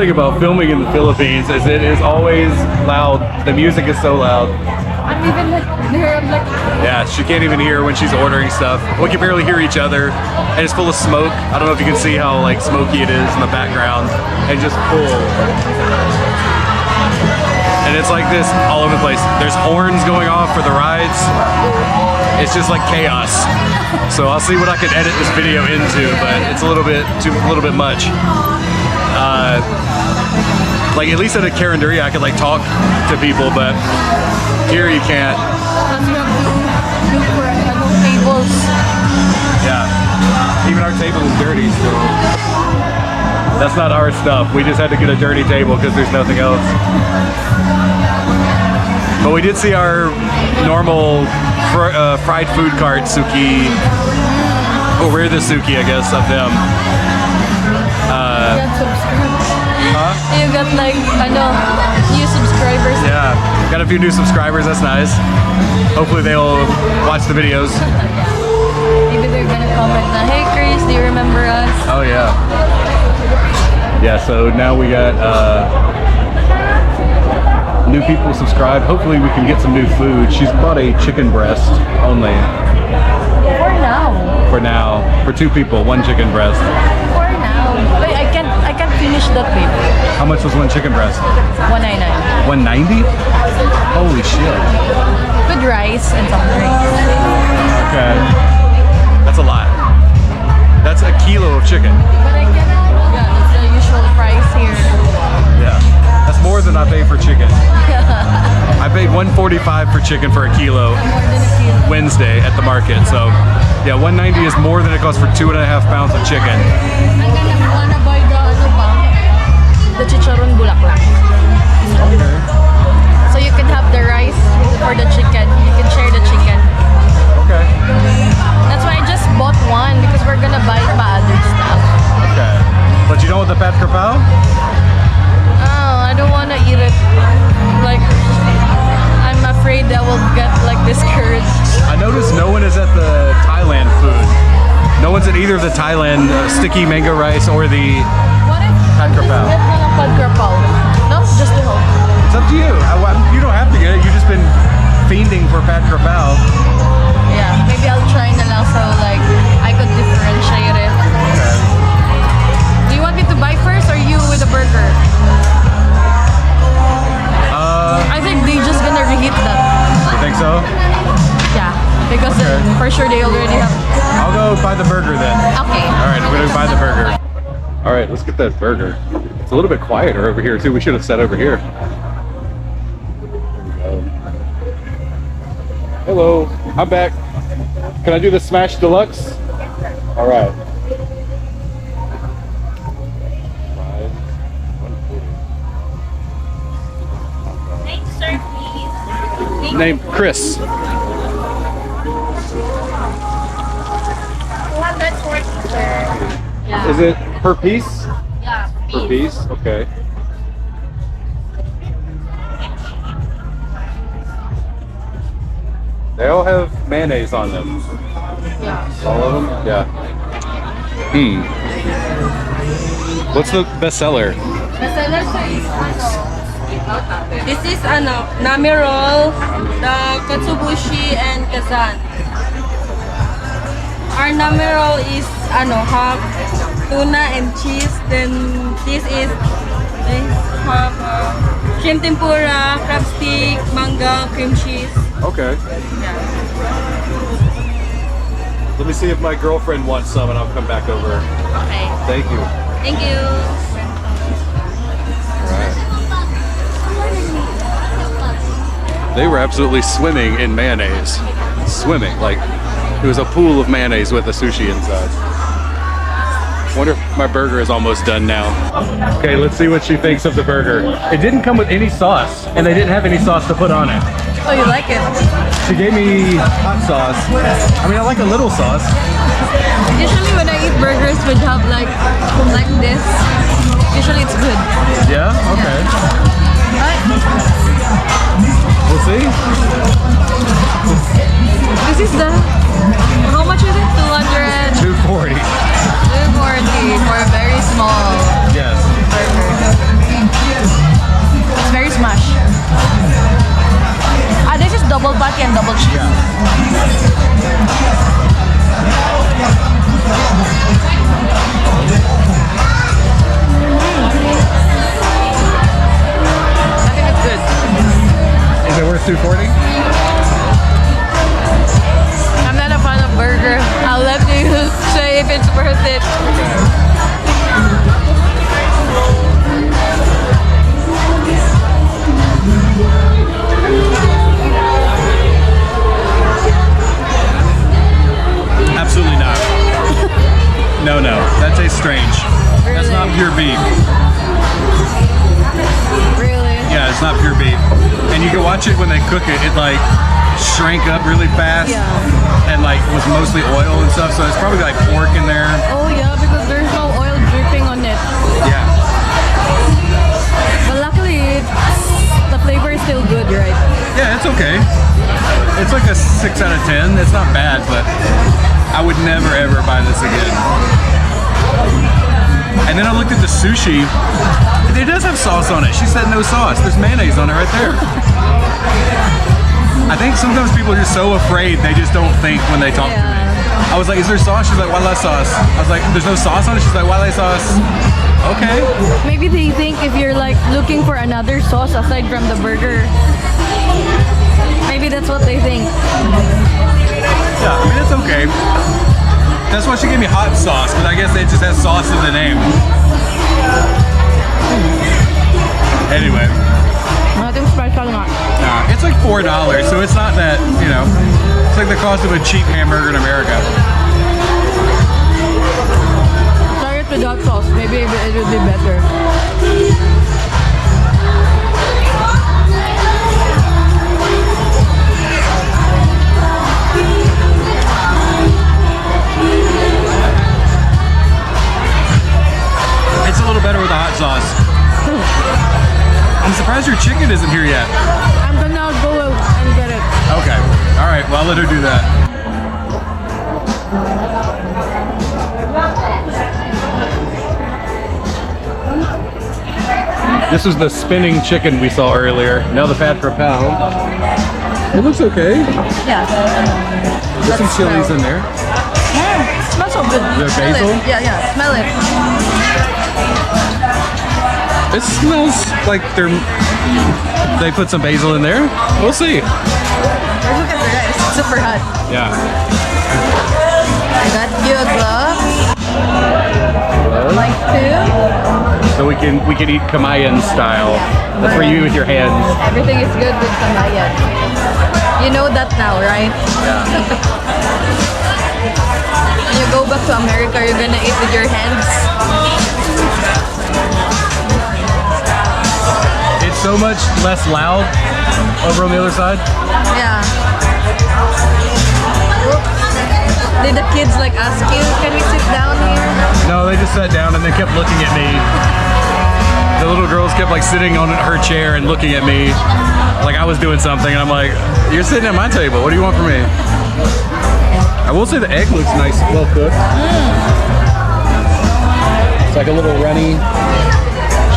thing about filming in the Philippines is it is always loud. The music is so loud. I'm even like, Yeah, she can't even hear when she's ordering stuff. We can barely hear each other, and it's full of smoke. I don't know if you can see how like smoky it is in the background, and just full. And it's like this all over the place. There's horns going off for the rides. It's just like chaos. So I'll see what I can edit this video into, but it's a little bit much. Like at least at a Carinderia, I could like talk to people, but here you can't. Plus you have to look for tables. Yeah, even our table is dirty still. That's not our stuff. We just had to get a dirty table because there's nothing else. But we did see our normal fried food cart, Suki. Or we're the Suki, I guess, of them. You got like, new subscribers. Yeah, got a few new subscribers, that's nice. Hopefully they'll watch the videos. Maybe they're gonna comment na, hey Chris, do you remember us? Oh yeah. Yeah, so now we got new people subscribed. Hopefully we can get some new food. She's bought a chicken breast only. For now. For now. For 2 people, 1 chicken breast. For now. Wait, I can't finish that baby. How much was 1 chicken breast? $199. $190? Holy shit. With rice and some drinks. Okay. That's a lot. That's a kilo of chicken. But I can, yeah, that's the usual price here. Yeah. That's more than I paid for chicken. I paid $145 for chicken for a kilo. More than a kilo. Wednesday at the market. So yeah, $190 is more than it costs for 2.5 pounds of chicken. I'm gonna wanna buy the chicharon bulaklak. Okay. So you can have the rice for the chicken. You can share the chicken. Okay. That's why I just bought one because we're gonna buy pa other stuff. Okay. But you don't want the pad krapao? Oh, I don't wanna eat it. Like, I'm afraid that will get like discouraged. I noticed no one is at the Thailand food. No one's at either of the Thailand sticky mango rice or the What if pad krapao. get the pad krapao? No, just to hope. It's up to you. You don't have to get it. You've just been fiending for pad krapao. Yeah, maybe I'll try na lang so like I could differentiate it. Okay. Do you want me to buy first or you with the burger? I think they just gonna reheat that. You think so? Yeah, because Okay. for sure they already have. I'll go buy the burger then. Okay. All right, we're gonna buy the burger. All right, let's get that burger. It's a little bit quieter over here too. We should have sat over here. There we go. Hello, I'm back. Can I do the smash deluxe? All right. Name, sir, please. Name Chris. $140, sir. Yeah. Is it per piece? Yeah, Per piece? Okay. They all have mayonnaise on them. Yeah. All of them? Yeah. What's the best seller? The seller sir is This is nami roll, the katsubushi, and kazan. Our nami roll is half tuna and cheese. Then this is half shrimp tempura, crab stick, mango, cream cheese. Okay. Yeah. Let me see if my girlfriend wants some and I'll come back over. Okay. Thank you. Thank you. They were absolutely swimming in mayonnaise. Swimming, like it was a pool of mayonnaise with a sushi inside. Wonder if my burger is almost done now. Okay, let's see what she thinks of the burger. It didn't come with any sauce, and they didn't have any sauce to put on it. Oh, you like it? She gave me hot sauce. I mean, I like a little sauce. Usually when I eat burgers would have like this. Usually it's good. Yeah? Okay. But We'll see. this is the, how much is it? 200? 240. 240 for a very small Yes. burger. and double cheese. I think it's good. Is it worth $2.40? I'm not a fan of burger. I'll let you say if it's worth it. Absolutely not. No, that tastes strange. That's not pure beef. Really? Yeah, it's not pure beef. And you can watch it when they cook it. It like shrank up really fast. Yeah. And like was mostly oil and stuff. So it's probably like pork in there. Oh yeah, because there's no oil dripping on it. Yeah. But luckily, the flavor is still good, right? Yeah, it's okay. It's like a 6 out of 10. It's not bad, but I would never ever buy this again. And then I looked at the sushi. It does have sauce on it. She said no sauce. There's mayonnaise on it right there. I think sometimes people are just so afraid they just don't think when they talk to me. I was like, is there sauce? She's like, why less sauce? I was like, there's no sauce on it? She's like, why less sauce? Okay. Maybe they think if you're like looking for another sauce aside from the burger, maybe that's what they think. Yeah, I mean, it's okay. That's why she gave me hot sauce, because I guess it just has sauce in the name. Anyway. Nothing special not. It's like $4, so it's not that, you know, it's like the cost of a cheap hamburger in America. Try it without sauce. Maybe it would be better. It's a little better with the hot sauce. I'm surprised your chicken isn't here yet. I'm gonna go and get it. Okay. All right. Well, I'll let her do that. This is the spinning chicken we saw earlier. Now the fat per pound. It looks okay. Yeah. There's some chilies in there. It smells so good. Is there Smell basil? it. Yeah, smell it. It smells like they put some basil in there. We'll see. Look at the rice. It's super hot. Yeah. I got you a glove. Like two. So we can eat Kamayan style. That's for you with your hands. Everything is good with Kamayan. You know that now, right? Yeah. When you go back to America, you're gonna eat with your hands. It's so much less loud over on the other side. Yeah. Did the kids like ask you, can we sit down here? No, they just sat down and they kept looking at me. The little girls kept like sitting on her chair and looking at me like I was doing something. And I'm like, you're sitting at my table. What do you want from me? I will say the egg looks nice, well cooked. It's like a little runny.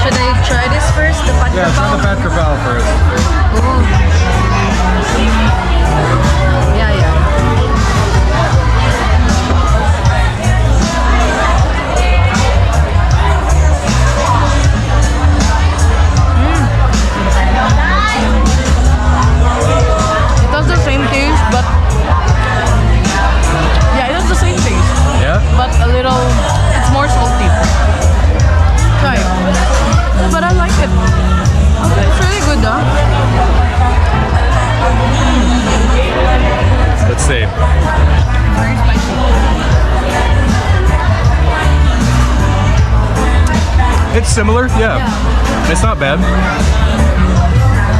Should I try this first? The pat Yeah, try the fat kerpal first. Ooh. Yeah. It has the same taste, but yeah, it has the same taste, Yeah? but a little, it's more salty. Try it. But I like it. It's really good, though. Let's see. Very spicy. It's similar, yeah. It's not bad.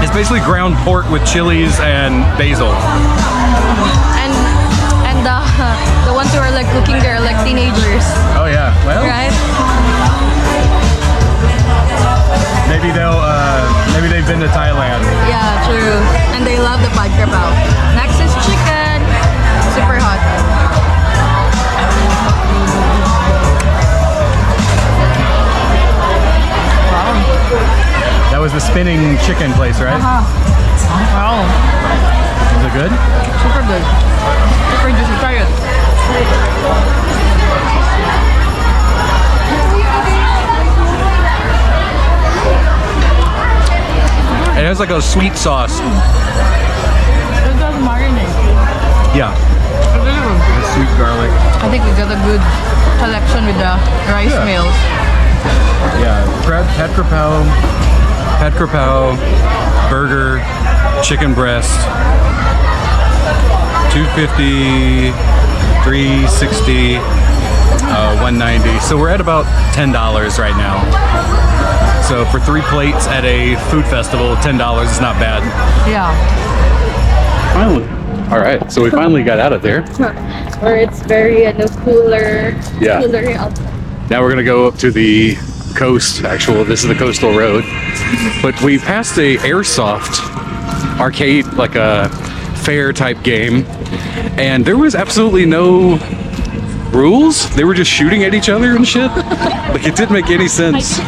It's basically ground pork with chilies and basil. And the ones who are like cooking there are like teenagers, Oh yeah, well, right? maybe they've been to Thailand. Yeah, true. And they love the pad krapao. Next is chicken. Super hot. Wow. That was the spinning chicken place, right? Wow. It was a good? Super good. Super juicy. Try it. It has like a sweet sauce. It does marinate. Yeah. It's really good. Sweet garlic. I think we got a good selection with the rice Yeah. meals. Yeah. Pad Krapow, burger, chicken breast. 250, 360, 190. So we're at about $10 right now. So for 3 plates at a food festival, $10 is not bad. Yeah. Finally. All right, so we finally got out of there. Where it's very cooler. Yeah. Cooler out. Now we're gonna go up to the coast. This is the coastal road. But we passed a airsoft arcade, like a fair type game, and there was absolutely no rules. They were just shooting at each other and shit. Like it didn't make any sense.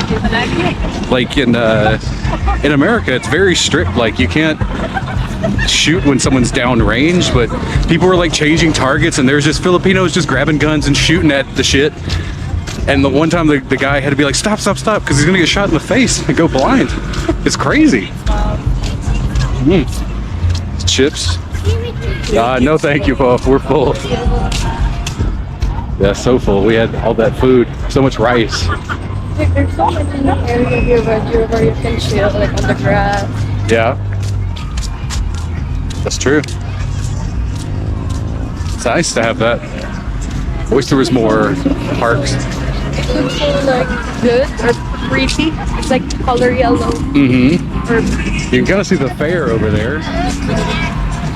Like in America, it's very strict. Like you can't shoot when someone's down range, but people were like changing targets, and there's just Filipinos just grabbing guns and shooting at the shit. And the one time the guy had to be like, stop, because he's gonna get shot in the face and go blind. It's crazy. Chips. No thank you, Puff. We're full. Yeah, so full. We had all that food, so much rice. Like, there's so many areas here where you can chill, like on the grass. Yeah. That's true. It's nice to have that. I wish there was more parks. It looks so like good or pretty. It's like color yellow. Mm-hmm. Or You can kind of see the fair over there.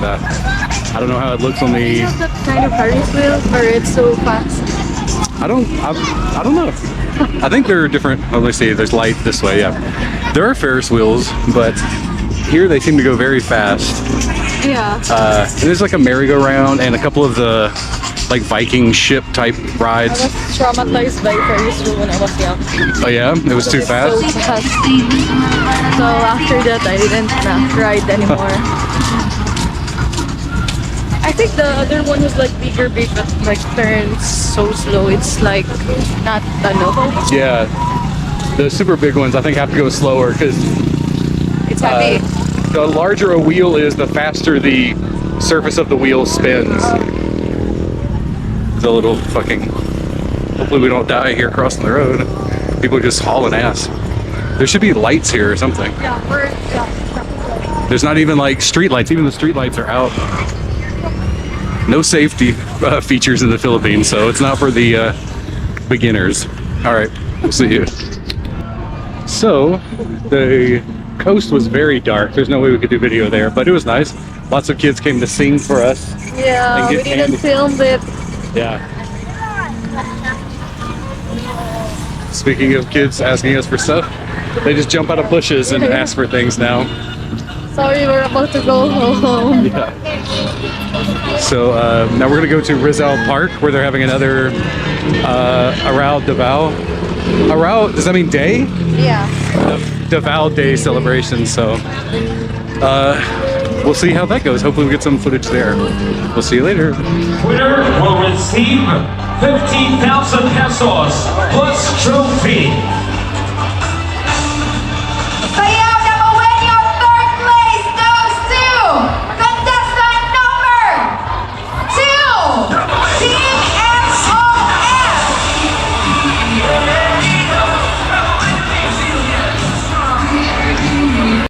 I don't know how it looks on the. is that kind of Ferris wheel or it's so fast? I don't know. I think there are different. Oh, let's see. There's light this way. Yeah, there are Ferris wheels, but here they seem to go very fast. Yeah. And there's like a merry-go-round and a couple of the like Viking ship type I rides. was traumatized by Ferris wheel when I was young. Oh yeah, it was too It's fast. So fast. So after that, I didn't ride anymore. I think the other one was like bigger, but like turns so slow. It's like not Yeah, the super big ones I think have to go slower because It's heavy. the larger a wheel is, the faster the surface of the wheel spins. It's a little fucking. Hopefully we don't die here crossing the road. People are just hauling ass. There should be lights here or something. There's not even like street lights. Even the street lights are out. No safety features in the Philippines, so it's not for the beginners. All right, we'll see you. So the coast was very dark. There's no way we could do video there, but it was nice. Lots of kids came to sing for us. Yeah, And we get didn't candy. film it. Yeah. Speaking of kids asking us for stuff, they just jump out of bushes and ask for things now. Sorry, we're about to go home. Yeah. So now we're gonna go to Rizal Park where they're having another Arao Davao. Arao, does that mean day? Yeah. Davao Day celebration. So we'll see how that goes. Hopefully we get some footage there. We'll see you later. Winner will receive 15,000 pesos plus trophy.